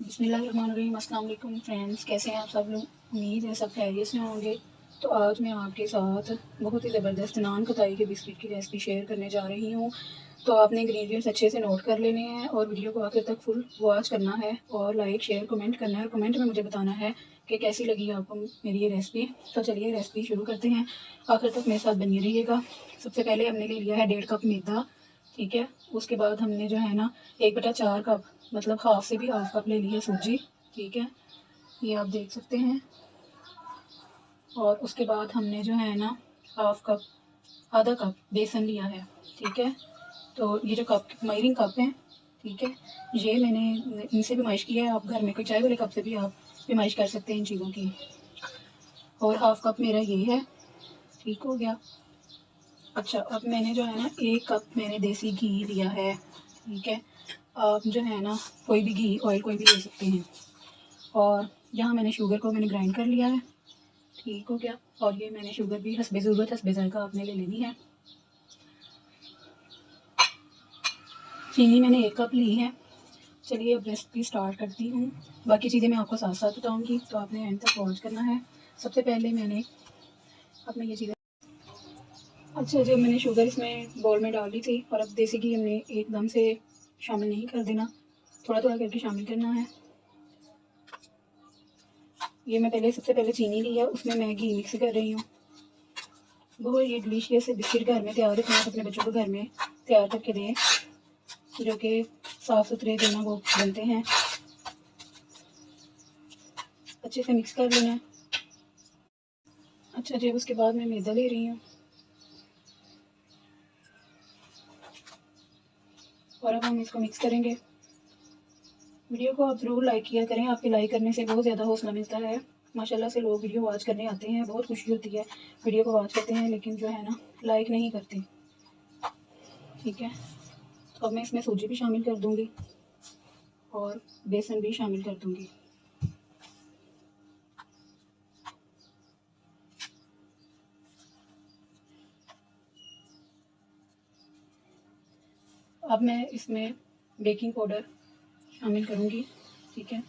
बिस्मिल्लाहिर्रहमानिर्रहीम। अस्सलाम वालेकुम फ्रेंड्स, कैसे हैं आप सब लोग? उम्मीद है सब खैरियत से होंगे। तो आज मैं आपके साथ बहुत ही ज़बरदस्त नान कताई के बिस्किट की रेसिपी शेयर करने जा रही हूँ। तो आपने इंग्रेडिएंट्स अच्छे से नोट कर लेने हैं और वीडियो को आखिर तक फुल वॉच करना है और लाइक शेयर कमेंट करना है और कमेंट में मुझे बताना है कि कैसी लगी आपको मेरी ये रेसिपी। तो चलिए रेसिपी शुरू करते हैं, आखिर तक मेरे साथ बनी रहिएगा। सबसे पहले हमने ले लिया है 1.5 कप मैदा, ठीक है। उसके बाद हमने जो है ना 1/4 कप मतलब हाफ से भी हाफ कप ले ली है सूजी, ठीक है, ये आप देख सकते हैं। और उसके बाद हमने जो है ना हाफ कप आधा कप बेसन लिया है, ठीक है। तो ये जो कप मेजरिंग कप हैं, ठीक है, ये मैंने इनसे भी माइश किया है। आप घर में कोई चाय वाले कप से भी आप पेमाइश कर सकते हैं इन चीज़ों की। और हाफ कप मेरा ये है, ठीक हो गया। अच्छा, अब मैंने जो है ना 1 कप मैंने देसी घी लिया है, ठीक है। आप जो है ना कोई भी घी ऑयल कोई भी ले सकते हैं। और यहाँ मैंने शुगर को मैंने ग्राइंड कर लिया है, ठीक हो गया। और ये मैंने शुगर भी हस्बे ज़रूरत हस्बे ज़ायक़ा आपने ले लेनी है। चीनी मैंने 1 कप ली है। चलिए अब रेसिपी स्टार्ट करती हूँ। बाकी चीज़ें मैं आपको साथ साथ बताऊँगी, तो आपने एंड तक वॉच करना है। सबसे पहले मैंने अपने ये चीज़ें अच्छा जब मैंने शुगर इसमें बाउल में डाल दी थी। और अब देसी घी हमने एकदम से शामिल नहीं कर देना, थोड़ा थोड़ा करके शामिल करना है। ये मैं सबसे पहले चीनी ली है, उसमें मैं घी मिक्स कर रही हूँ। बहुत ये डिलीशियस से बिस्किट घर में तैयार रखें, अपने बच्चों को घर में तैयार करके दें, जो कि साफ़ सुथरे जो ना वो बनते हैं। अच्छे से मिक्स कर लेना है। अच्छा जब उसके बाद मैं मैदा ले रही हूँ और अब हम इसको मिक्स करेंगे। वीडियो को आप ज़रूर लाइक किया करें, आपके लाइक करने से बहुत ज़्यादा हौसला मिलता है। माशाल्लाह से लोग वीडियो वॉच करने आते हैं, बहुत खुशी होती है, वीडियो को वॉच करते हैं, लेकिन जो है ना लाइक नहीं करते, ठीक है। तो अब मैं इसमें सूजी भी शामिल कर दूँगी और बेसन भी शामिल कर दूँगी। अब मैं इसमें बेकिंग पाउडर शामिल करूँगी, ठीक है।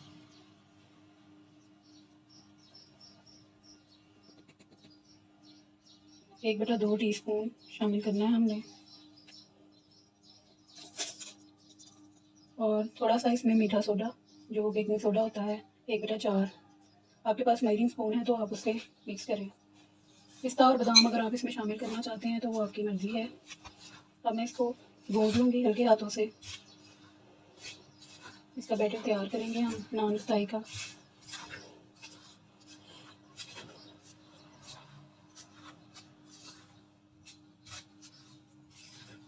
एक बटा 2 टीस्पून शामिल करना है हमने। और थोड़ा सा इसमें मीठा सोडा, जो बेकिंग सोडा होता है, 1/4। आपके पास मेजरिंग स्पून है तो आप उससे मिक्स करें। पिस्ता और बादाम अगर आप इसमें शामिल करना चाहते हैं तो वो आपकी मर्ज़ी है। अब मैं इसको गूंद लूँगी हल्के हाथों से। इसका बैटर तैयार करेंगे हम नान कताई का।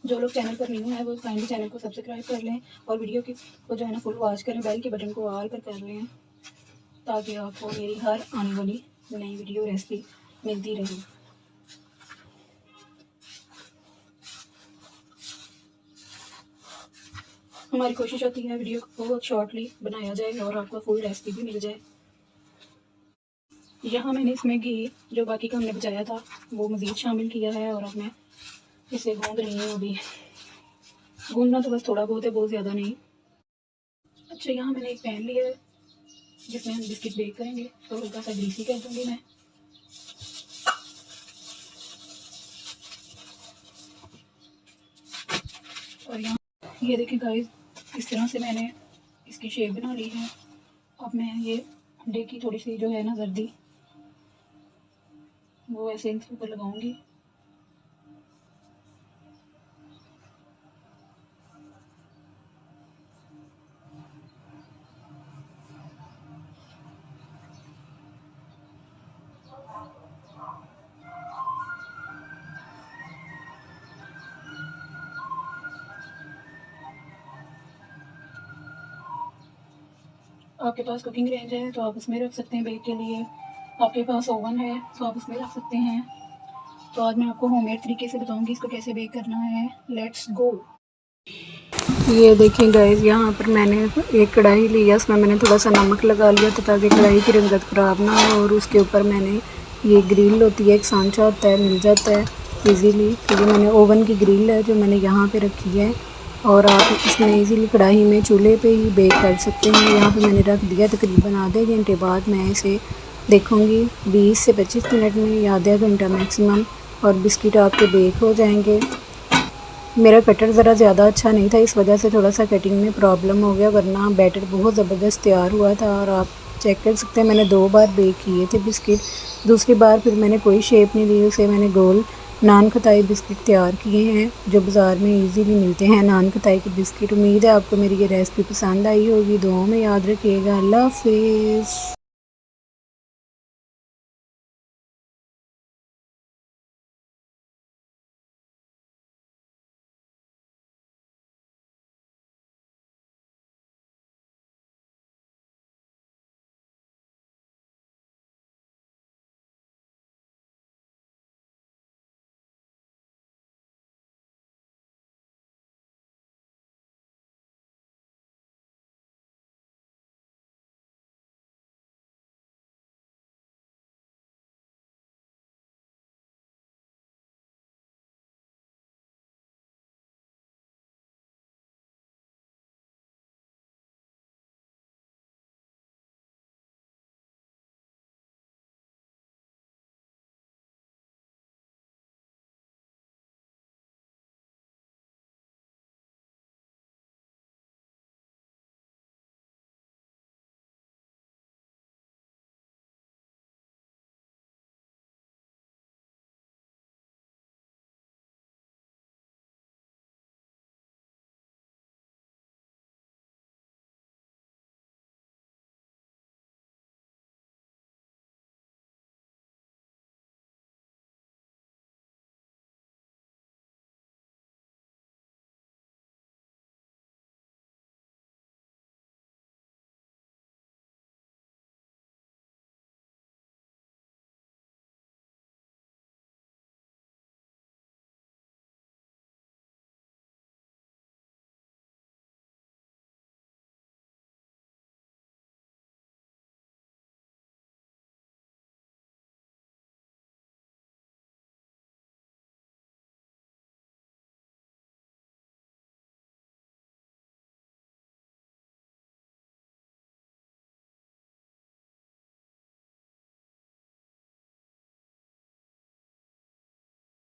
जो लोग चैनल पर न्यू है वो काइंडली चैनल को सब्सक्राइब कर लें और वीडियो को जो है ना फुल वॉच करें, बेल के बटन को ऑल पर कर लें, ताकि आपको मेरी हर आने वाली नई वीडियो रेसिपी मिलती रहे। हमारी कोशिश होती है वीडियो को बहुत शॉर्टली बनाया जाए और आपको फुल रेसिपी भी मिल जाए। यहाँ मैंने इसमें घी जो बाकी का हमने बचाया था वो मज़ीद शामिल किया है और अब मैं इसे गूंद रही हूँ। अभी गूंदना तो बस थोड़ा बहुत है, बहुत ज़्यादा नहीं। अच्छा यहाँ मैंने एक पैन लिया है जिसमें हम बिस्किट बेक करेंगे, तो हल्का सा ग्रीसी कर दूँगी मैं। और यहाँ ये देखें गाइस, इस तरह से मैंने इसकी शेप बना ली है। अब मैं ये अंडे की थोड़ी सी जो है ना जर्दी वो ऐसे इसके ऊपर लगाऊंगी। आपके पास कुकिंग रेंज है तो आप उसमें रख सकते हैं बेक के लिए। आपके पास ओवन है तो आप उसमें रख सकते हैं। तो आज मैं आपको होममेड तरीके से बताऊंगी इसको कैसे बेक करना है। Let's go. ये देखिए गाइस, यहाँ पर मैंने एक कढ़ाई ली है, उसमें मैंने थोड़ा सा नमक लगा लिया था ताकि कढ़ाई की रंगत ख़राब ना हो। और उसके ऊपर मैंने ये ग्रिल होती है, एक सांचा होता है, मिल जाता है इजीली। तो ये मैंने ओवन की ग्रिल है जो मैंने यहाँ पे रखी है। और आप इसमें इजीली कढ़ाई में चूल्हे पे ही बेक कर सकते हैं। यहाँ पे मैंने रख दिया तकरीबन आधे घंटे बाद मैं इसे देखूँगी 20 से 25 मिनट में या आधा घंटा मैक्सिमम, और बिस्किट आपके बेक हो जाएंगे। मेरा कटर ज़रा ज़्यादा अच्छा नहीं था, इस वजह से थोड़ा सा कटिंग में प्रॉब्लम हो गया, वरना बैटर बहुत ज़बरदस्त तैयार हुआ था। और आप चेक कर सकते हैं मैंने 2 बार बेक किए थे बिस्किट। दूसरी बार फिर मैंने कोई शेप नहीं दी उसे, मैंने गोल नान खताई बिस्किट तैयार किए हैं जो बाज़ार में इजीली मिलते हैं, नान खताई के बिस्किट। उम्मीद है आपको मेरी ये रेसिपी पसंद आई होगी। दुआओं में याद रखिएगा। अल्लाह हाफिज़।